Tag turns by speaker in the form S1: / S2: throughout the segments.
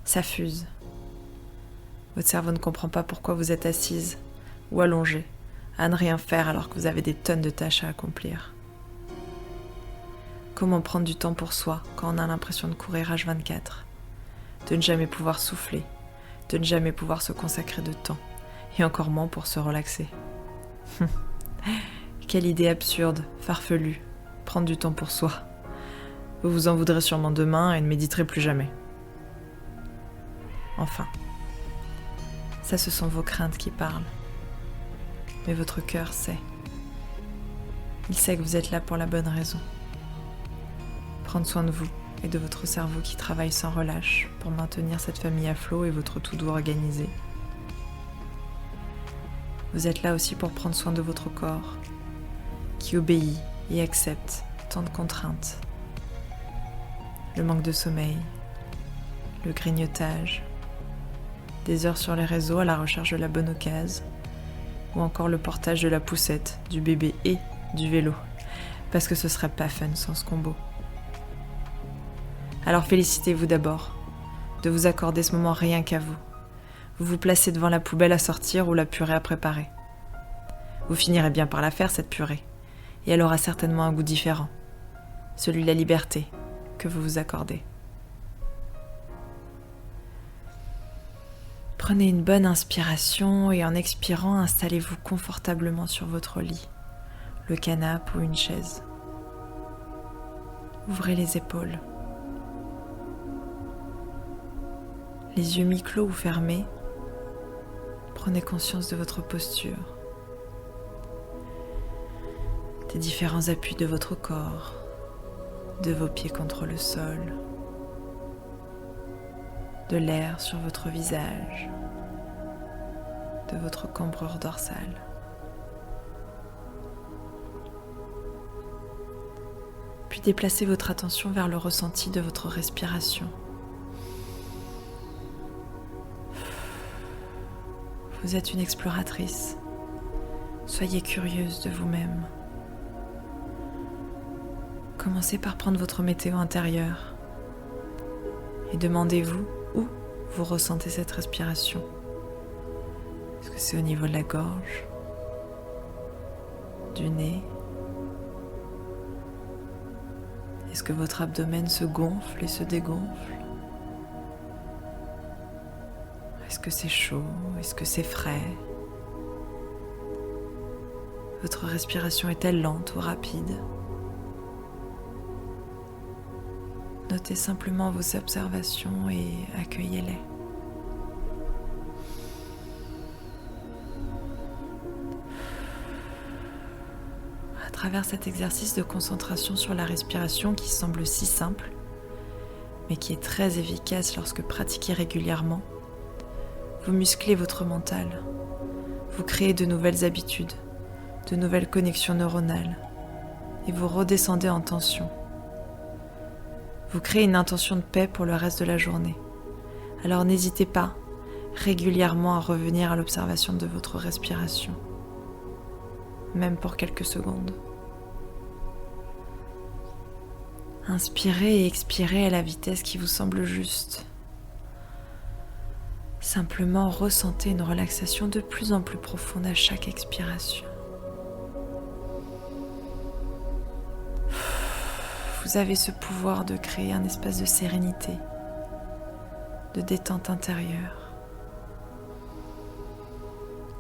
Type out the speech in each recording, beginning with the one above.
S1: Ça fuse. Votre cerveau ne comprend pas pourquoi vous êtes assise ou allongée, à ne rien faire alors que vous avez des tonnes de tâches à accomplir. Comment prendre du temps pour soi quand on a l'impression de courir H24, de ne jamais pouvoir souffler, de ne jamais pouvoir se consacrer de temps, et encore moins pour se relaxer. Quelle idée absurde, farfelue, prendre du temps pour soi. Vous vous en voudrez sûrement demain et ne méditerez plus jamais. Enfin, ça ce sont vos craintes qui parlent. Mais votre cœur sait. Il sait que vous êtes là pour la bonne raison. Prendre soin de vous et de votre cerveau qui travaille sans relâche pour maintenir cette famille à flot et votre to-do organisé. Vous êtes là aussi pour prendre soin de votre corps, qui obéit et accepte tant de contraintes. Le manque de sommeil, le grignotage, des heures sur les réseaux à la recherche de la bonne occasion, ou encore le portage de la poussette, du bébé et du vélo, parce que ce serait pas fun sans ce combo. Alors félicitez-vous d'abord de vous accorder ce moment rien qu'à vous. Vous vous placez devant la poubelle à sortir ou la purée à préparer. Vous finirez bien par la faire, cette purée, et elle aura certainement un goût différent, celui de la liberté que vous vous accordez. Prenez une bonne inspiration et en expirant, installez-vous confortablement sur votre lit, le canapé ou une chaise. Ouvrez les épaules. Les yeux mi-clos ou fermés, prenez conscience de votre posture, des différents appuis de votre corps, de vos pieds contre le sol, de l'air sur votre visage, de votre cambrure dorsale. Puis déplacez votre attention vers le ressenti de votre respiration. Vous êtes une exploratrice. Soyez curieuse de vous-même. Commencez par prendre votre météo intérieure et demandez-vous où vous ressentez cette respiration. Est-ce que c'est au niveau de la gorge, du nez? Est-ce que votre abdomen se gonfle et se dégonfle? Est-ce que c'est chaud? Est-ce que c'est frais? Votre respiration est-elle lente ou rapide? Notez simplement vos observations et accueillez-les. À travers cet exercice de concentration sur la respiration qui semble si simple, mais qui est très efficace lorsque pratiqué régulièrement, vous musclez votre mental, vous créez de nouvelles habitudes, de nouvelles connexions neuronales, et vous redescendez en tension. Vous créez une intention de paix pour le reste de la journée. Alors n'hésitez pas régulièrement à revenir à l'observation de votre respiration, même pour quelques secondes. Inspirez et expirez à la vitesse qui vous semble juste. Simplement ressentez une relaxation de plus en plus profonde à chaque expiration. Vous avez ce pouvoir de créer un espace de sérénité, de détente intérieure.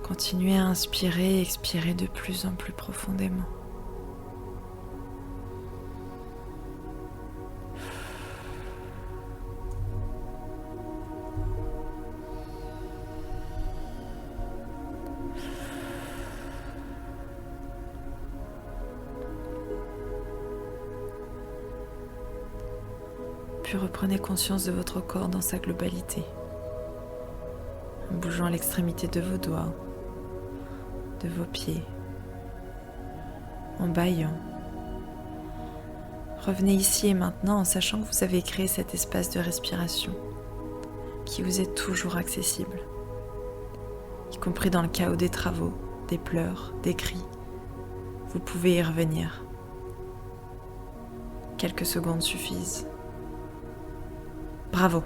S1: Continuez à inspirer et expirer de plus en plus profondément. Puis reprenez conscience de votre corps dans sa globalité, en bougeant l'extrémité de vos doigts, de vos pieds, en bâillant. Revenez ici et maintenant en sachant que vous avez créé cet espace de respiration qui vous est toujours accessible, y compris dans le chaos des travaux, des pleurs, des cris. Vous pouvez y revenir. Quelques secondes suffisent. Bravo!